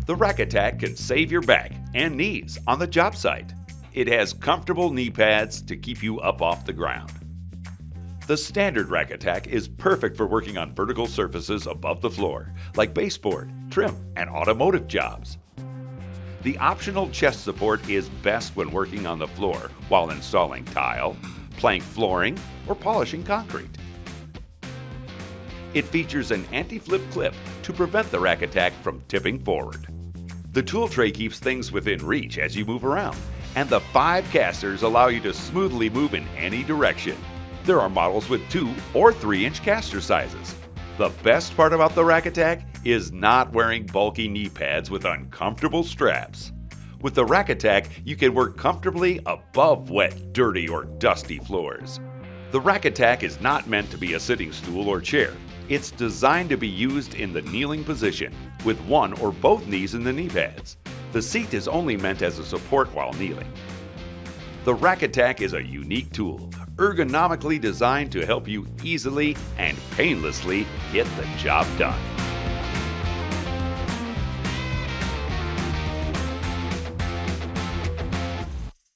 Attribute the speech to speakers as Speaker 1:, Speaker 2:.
Speaker 1: The Racatac can save your back and knees on the job site. It has comfortable knee pads to keep you up off the ground. The standard Racatac is perfect for working on vertical surfaces above the floor, like baseboard, trim, and automotive jobs. The optional chest support is best when working on the floor while installing tile, plank flooring, or polishing concrete. It features an anti-flip clip to prevent the Racatac from tipping forward. The tool tray keeps things within reach as you move around, and the 5 casters allow you to smoothly move in any direction. There are models with 2 or 3-inch caster sizes. The best part about the Racatac is not wearing bulky knee pads with uncomfortable straps. With the Racatac, you can work comfortably above wet, dirty, or dusty floors. The Racatac is not meant to be a sitting stool or chair. It's designed to be used in the kneeling position, with 1 or both knees in the knee pads. The seat is only meant as a support while kneeling. The Racatac is a unique tool, ergonomically designed to help you easily and painlessly get the job done.